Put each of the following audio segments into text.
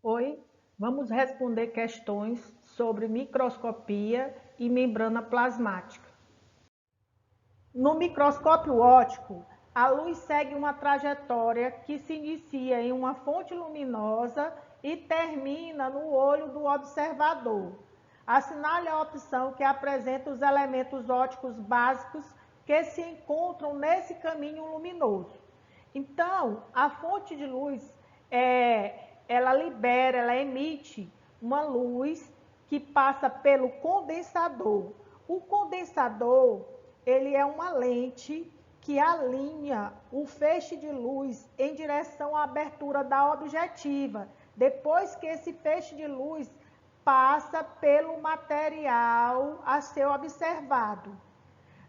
Oi, vamos responder questões sobre microscopia e membrana plasmática. No microscópio óptico, a luz segue uma trajetória que se inicia em uma fonte luminosa e termina no olho do observador. Assinale a opção que apresenta os elementos ópticos básicos que se encontram nesse caminho luminoso. Então, a fonte de luz ela emite uma luz que passa pelo condensador. O condensador, ele é uma lente que alinha o feixe de luz em direção à abertura da objetiva. Depois que esse feixe de luz passa pelo material a ser observado.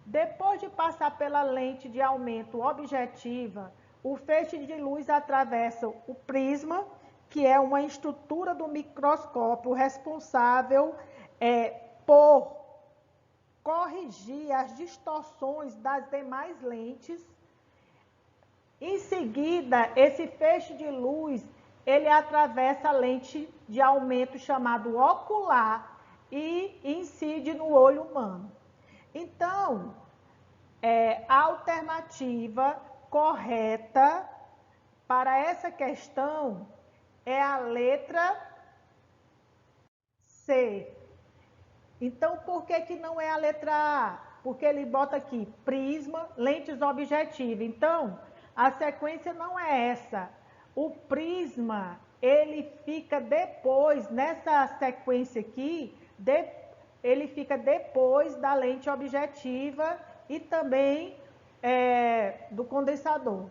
Depois de passar pela lente de aumento objetiva, o feixe de luz atravessa o prisma, que é uma estrutura do microscópio responsável por corrigir as distorções das demais lentes. Em seguida, esse feixe de luz, ele atravessa a lente de aumento chamado ocular e incide no olho humano. Então, a alternativa correta para essa questão é a letra C. Então, por que não é a letra A? Porque ele bota aqui prisma, lentes objetivas. Então, a sequência não é essa. O prisma, ele fica depois, nessa sequência aqui, ele fica depois da lente objetiva e também do condensador.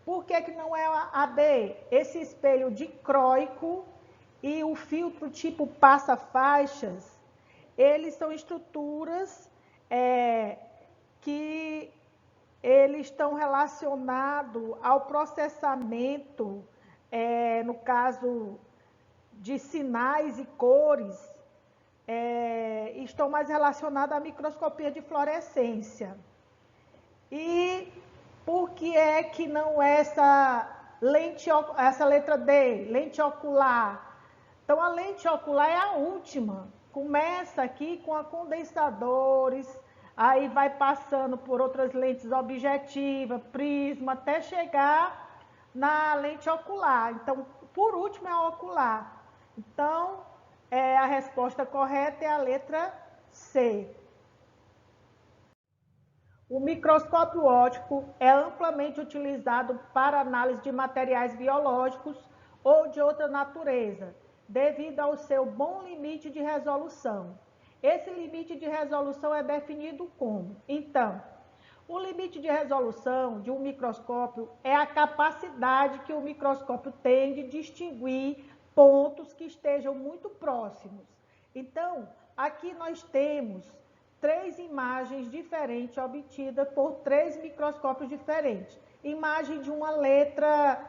Por que não é a B? Esse espelho dicróico e o filtro tipo passa-faixas, eles são estruturas que eles estão relacionados ao processamento, no caso de sinais e cores, estão mais relacionados à microscopia de fluorescência. E por que é que não é essa letra D, lente ocular? Então, a lente ocular é a última. Começa aqui com a condensadores, aí vai passando por outras lentes objetivas, prisma, até chegar na lente ocular. Então, por último é a ocular. Então, a resposta correta é a letra C. O microscópio óptico é amplamente utilizado para análise de materiais biológicos ou de outra natureza, devido ao seu bom limite de resolução. Esse limite de resolução é definido como? Então, o limite de resolução de um microscópio é a capacidade que o microscópio tem de distinguir pontos que estejam muito próximos. Então, aqui nós temos 3 imagens diferentes obtidas por 3 microscópios diferentes. Imagem de uma letra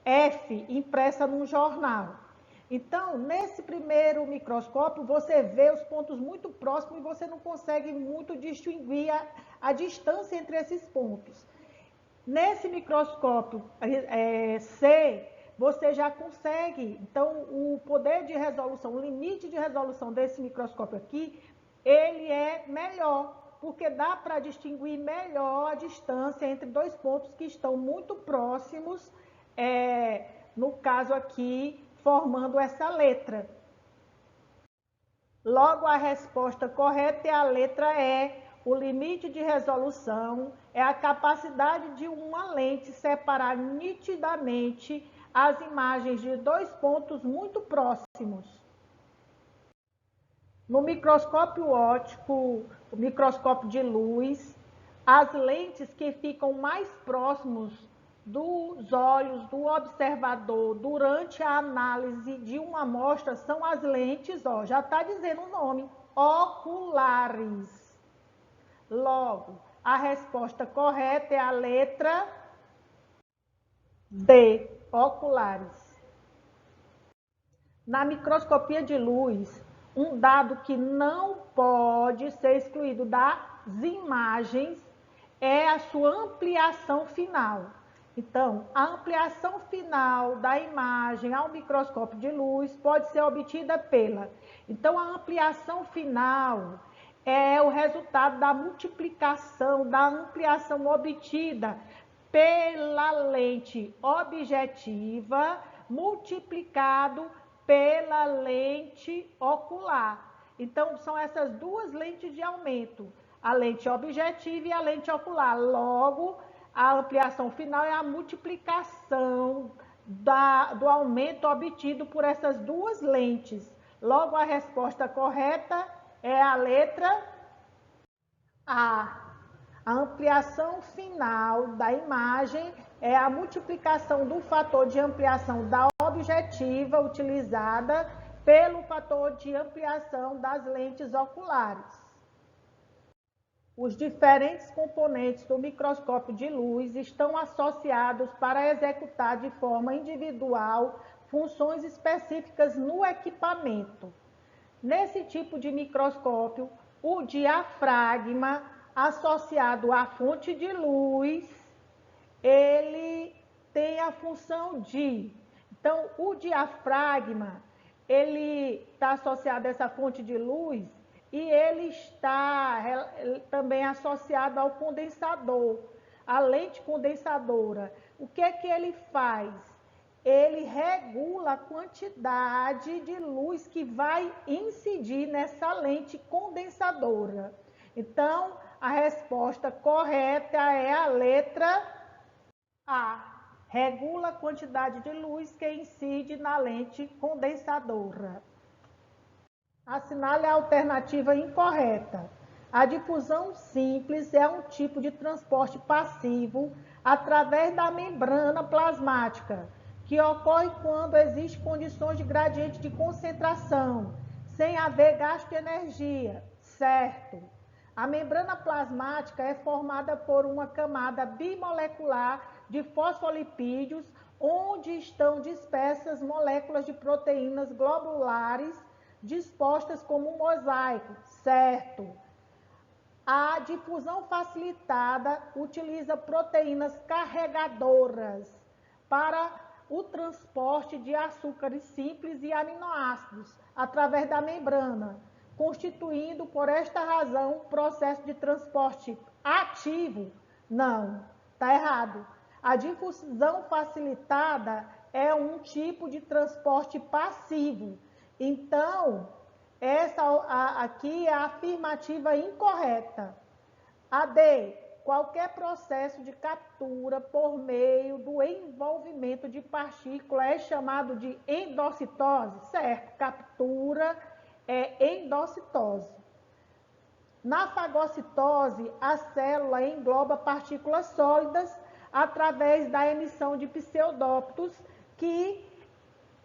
F impressa num jornal. Então, nesse primeiro microscópio, você vê os pontos muito próximos e você não consegue muito distinguir a distância entre esses pontos. Nesse microscópio C, você já consegue. Então, o poder de resolução, o limite de resolução desse microscópio aqui, ele é melhor, porque dá para distinguir melhor a distância entre 2 pontos que estão muito próximos, no caso aqui, formando essa letra. Logo, a resposta correta é a letra E. O limite de resolução é a capacidade de uma lente separar nitidamente as imagens de 2 pontos muito próximos. No microscópio óptico, o microscópio de luz, as lentes que ficam mais próximos dos olhos do observador durante a análise de uma amostra são as lentes, já está dizendo o nome, oculares. Logo, a resposta correta é a letra D, oculares. Na microscopia de luz, um dado que não pode ser excluído das imagens é a sua ampliação final. Então, a ampliação final da imagem ao microscópio de luz pode ser obtida pela... Então, a ampliação final é o resultado da multiplicação, da ampliação obtida pela lente objetiva multiplicado pela lente ocular. Então, são essas duas lentes de aumento, a lente objetiva e a lente ocular. Logo, a ampliação final é a multiplicação do aumento obtido por essas duas lentes. Logo, a resposta correta é a letra A. A ampliação final da imagem é a multiplicação do fator de ampliação da objetiva utilizada pelo fator de ampliação das lentes oculares. Os diferentes componentes do microscópio de luz estão associados para executar de forma individual funções específicas no equipamento. Nesse tipo de microscópio, o diafragma associado à fonte de luz, ele tem a função de... Então, o diafragma, ele está associado a essa fonte de luz e ele está também associado ao condensador, a lente condensadora. O que é que ele faz? Ele regula a quantidade de luz que vai incidir nessa lente condensadora. Então, a resposta correta é a letra A. Regula a quantidade de luz que incide na lente condensadora. Assinale a alternativa incorreta. A difusão simples é um tipo de transporte passivo através da membrana plasmática, que ocorre quando existem condições de gradiente de concentração, sem haver gasto de energia, certo? A membrana plasmática é formada por uma camada bimolecular de fosfolipídios, onde estão dispersas moléculas de proteínas globulares dispostas como um mosaico, certo? A difusão facilitada utiliza proteínas carregadoras para o transporte de açúcares simples e aminoácidos através da membrana, constituindo, por esta razão, um processo de transporte ativo. Não, está errado. A difusão facilitada é um tipo de transporte passivo. Então, essa aqui é a afirmativa incorreta. A D. Qualquer processo de captura por meio do envolvimento de partícula é chamado de endocitose, certo? Captura é endocitose. Na fagocitose, a célula engloba partículas sólidas através da emissão de pseudófitos que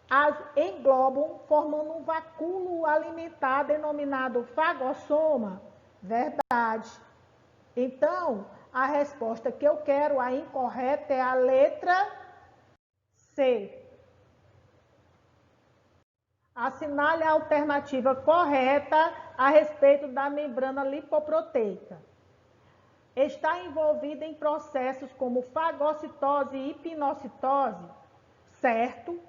as englobam, formando um vacúolo alimentar denominado fagossoma. Verdade. Então, a resposta que eu quero, a incorreta, é a letra C. Assinale a alternativa correta a respeito da membrana lipoproteica. Está envolvida em processos como fagocitose e pinocitose, certo?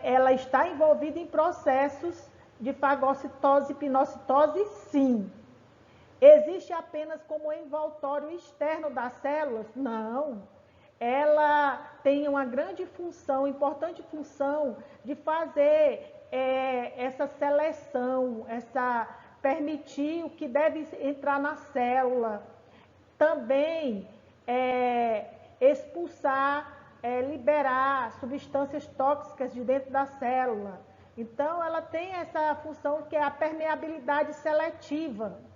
Ela está envolvida em processos de fagocitose e pinocitose, sim. Existe apenas como envoltório externo das células? Não. Ela tem uma grande função, importante função de fazer essa seleção, permitir o que deve entrar na célula. Também expulsar, liberar substâncias tóxicas de dentro da célula. Então, ela tem essa função que é a permeabilidade seletiva.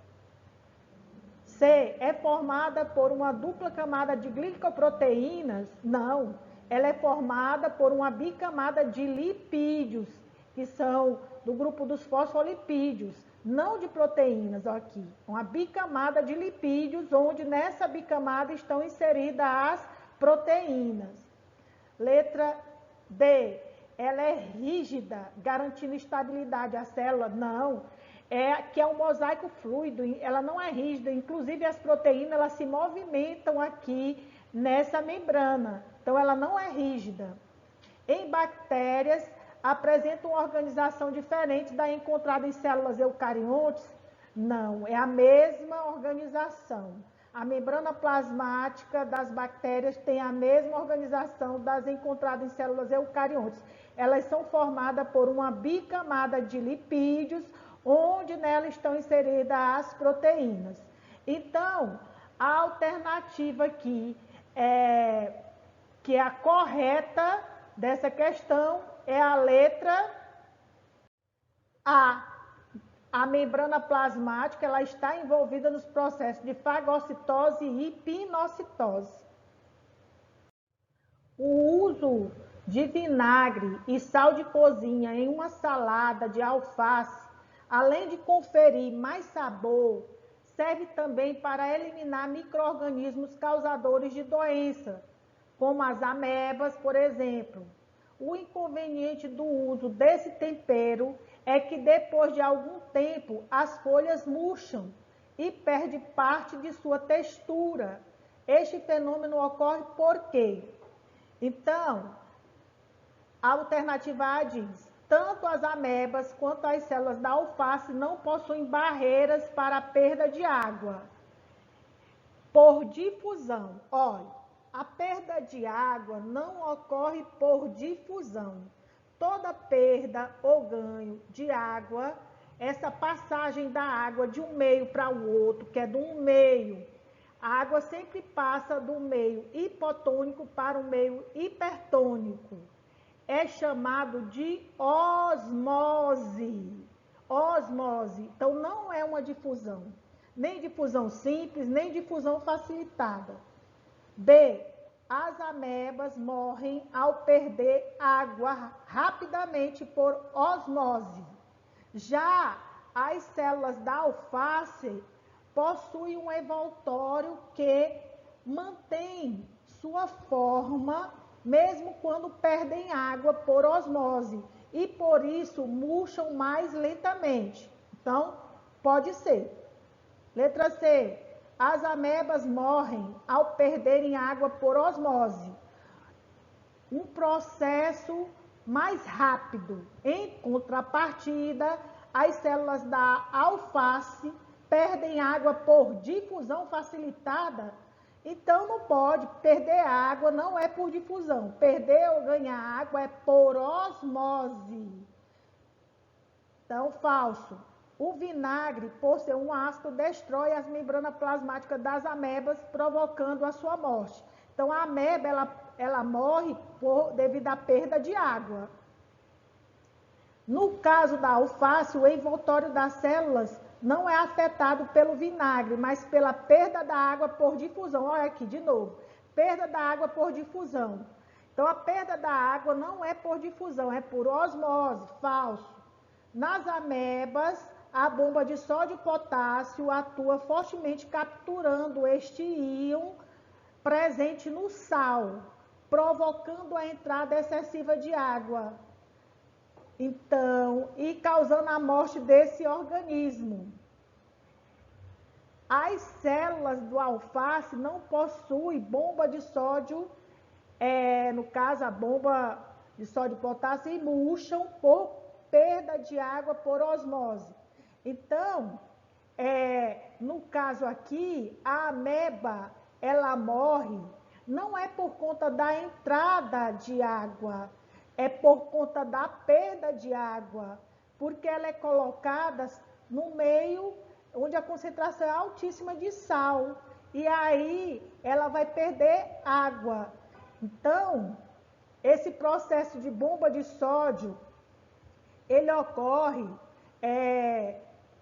C. É formada por uma dupla camada de glicoproteínas? Não. Ela é formada por uma bicamada de lipídios, que são do grupo dos fosfolipídios, não de proteínas, aqui. Uma bicamada de lipídios, onde nessa bicamada estão inseridas as proteínas. Letra D. Ela é rígida, garantindo estabilidade à célula? Não. Que é um mosaico fluido, ela não é rígida, inclusive as proteínas elas se movimentam aqui nessa membrana. Então, ela não é rígida. Em bactérias, apresenta uma organização diferente da encontrada em células eucariontes? Não, é a mesma organização. A membrana plasmática das bactérias tem a mesma organização das encontradas em células eucariontes. Elas são formadas por uma bicamada de lipídios, onde nela estão inseridas as proteínas. Então, a alternativa aqui, que é a correta dessa questão, é a letra A. A membrana plasmática ela está envolvida nos processos de fagocitose e pinocitose. O uso de vinagre e sal de cozinha em uma salada de alface, além de conferir mais sabor, serve também para eliminar micro-organismos causadores de doença, como as amebas, por exemplo. O inconveniente do uso desse tempero é que depois de algum tempo as folhas murcham e perde parte de sua textura. Este fenômeno ocorre por quê? Então, a alternativa A diz: tanto as amebas quanto as células da alface não possuem barreiras para a perda de água. Por difusão, olha, a perda de água não ocorre por difusão. Toda perda ou ganho de água, essa passagem da água de um meio para o outro, que é de um meio, a água sempre passa do meio hipotônico para o meio hipertônico. É chamado de osmose. Osmose. Então, não é uma difusão. Nem difusão simples, nem difusão facilitada. B. As amebas morrem ao perder água rapidamente por osmose. Já as células da alface possuem um envoltório que mantém sua forma mesmo quando perdem água por osmose e por isso murcham mais lentamente. Então, pode ser. Letra C. As amebas morrem ao perderem água por osmose. Um processo mais rápido. Em contrapartida, as células da alface perdem água por difusão facilitada. Então, não pode. Perder água não é por difusão. Perder ou ganhar água é por osmose. Então, falso. O vinagre, por ser um ácido, destrói as membranas plasmáticas das amebas, provocando a sua morte. Então, a ameba, ela morre devido à perda de água. No caso da alface, o envoltório das células não é afetado pelo vinagre, mas pela perda da água por difusão. Olha aqui, de novo. Perda da água por difusão. Então, a perda da água não é por difusão, é por osmose. Falso. Nas amebas, a bomba de sódio e potássio atua fortemente capturando este íon presente no sal, provocando a entrada excessiva de água. Então, e causando a morte desse organismo. As células do alface não possuem bomba de sódio, no caso a bomba de sódio e potássio, e murcham por perda de água por osmose. Então, no caso aqui, a ameba, ela morre, não é por conta da entrada de água, é por conta da perda de água, porque ela é colocada no meio onde a concentração é altíssima de sal, e aí ela vai perder água. Então, esse processo de bomba de sódio, ele ocorre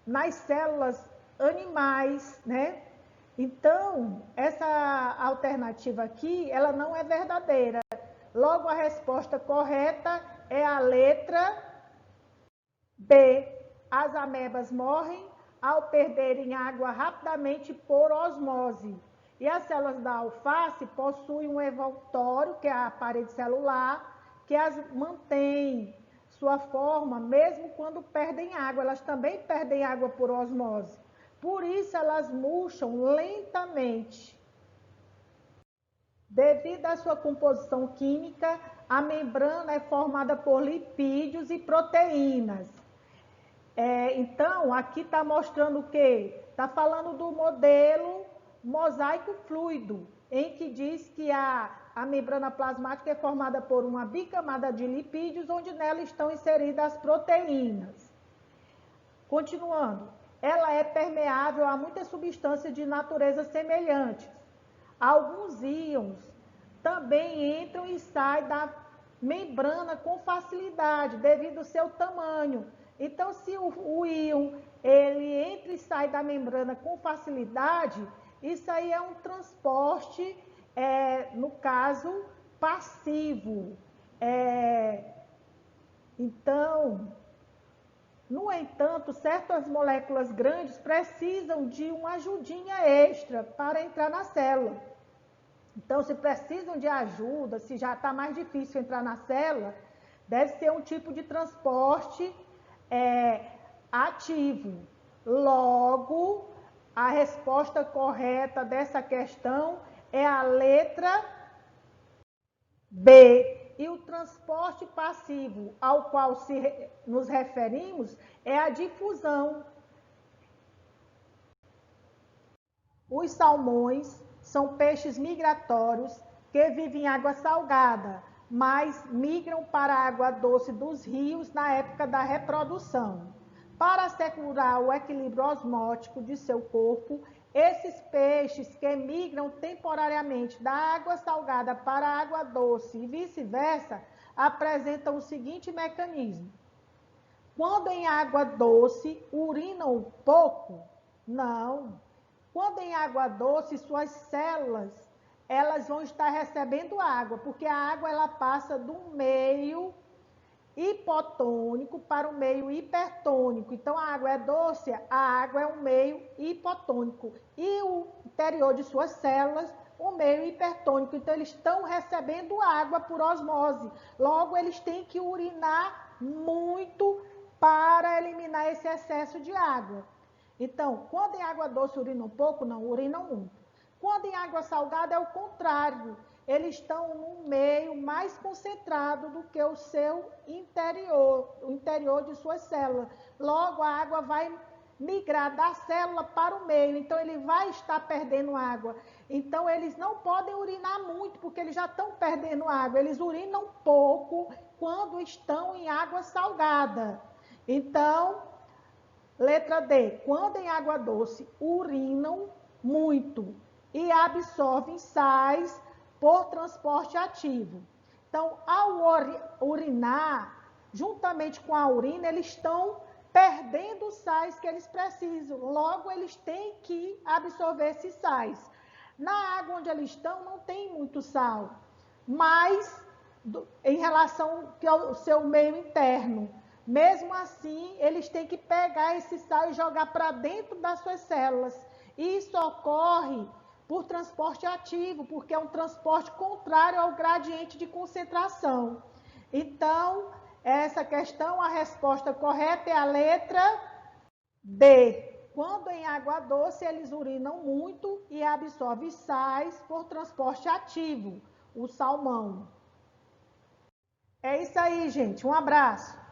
nas células animais, né? Então, essa alternativa aqui, ela não é verdadeira. Logo, a resposta correta é a letra B. As amebas morrem ao perderem água rapidamente por osmose. E as células da alface possuem um envoltório, que é a parede celular, que as mantém sua forma mesmo quando perdem água. Elas também perdem água por osmose. Por isso, elas murcham lentamente. Devido à sua composição química, a membrana é formada por lipídios e proteínas. Então, aqui está mostrando o quê? Está falando do modelo mosaico fluido, em que diz que a membrana plasmática é formada por uma bicamada de lipídios, onde nela estão inseridas as proteínas. Continuando, ela é permeável a muitas substâncias de natureza semelhantes. Alguns íons também entram e saem da membrana com facilidade, devido ao seu tamanho. Então, se o íon ele entra e sai da membrana com facilidade, isso aí é um transporte, no caso, passivo. Então, no entanto, certas moléculas grandes precisam de uma ajudinha extra para entrar na célula. Então, se precisam de ajuda, se já está mais difícil entrar na célula, deve ser um tipo de transporte ativo. Logo, a resposta correta dessa questão é a letra B. E o transporte passivo ao qual nos referimos é a difusão. Os salmões são peixes migratórios que vivem em água salgada, mas migram para a água doce dos rios na época da reprodução. Para assegurar o equilíbrio osmótico de seu corpo, esses peixes que migram temporariamente da água salgada para a água doce e vice-versa, apresentam o seguinte mecanismo. Quando em água doce, urinam pouco? Não. Quando em água doce, suas células, elas vão estar recebendo água, porque a água ela passa do meio hipotônico para o meio hipertônico. Então, a água é doce, a água é um meio hipotônico. E o interior de suas células, o meio hipertônico. Então, eles estão recebendo água por osmose. Logo, eles têm que urinar muito para eliminar esse excesso de água. Então, quando em água doce urinam pouco, não, urinam muito. Quando em água salgada é o contrário. Eles estão num meio mais concentrado do que o seu interior, o interior de suas células. Logo, a água vai migrar da célula para o meio, então ele vai estar perdendo água. Então, eles não podem urinar muito, porque eles já estão perdendo água. Eles urinam pouco quando estão em água salgada. Então, letra D, quando em água doce, urinam muito e absorvem sais por transporte ativo. Então, ao urinar, juntamente com a urina, eles estão perdendo os sais que eles precisam. Logo, eles têm que absorver esses sais. Na água onde eles estão, não tem muito sal, mas em relação ao seu meio interno. Mesmo assim, eles têm que pegar esse sal e jogar para dentro das suas células. Isso ocorre por transporte ativo, porque é um transporte contrário ao gradiente de concentração. Então, essa questão, a resposta correta é a letra D. Quando em água doce, eles urinam muito e absorvem sais por transporte ativo, o salmão. É isso aí, gente. Um abraço.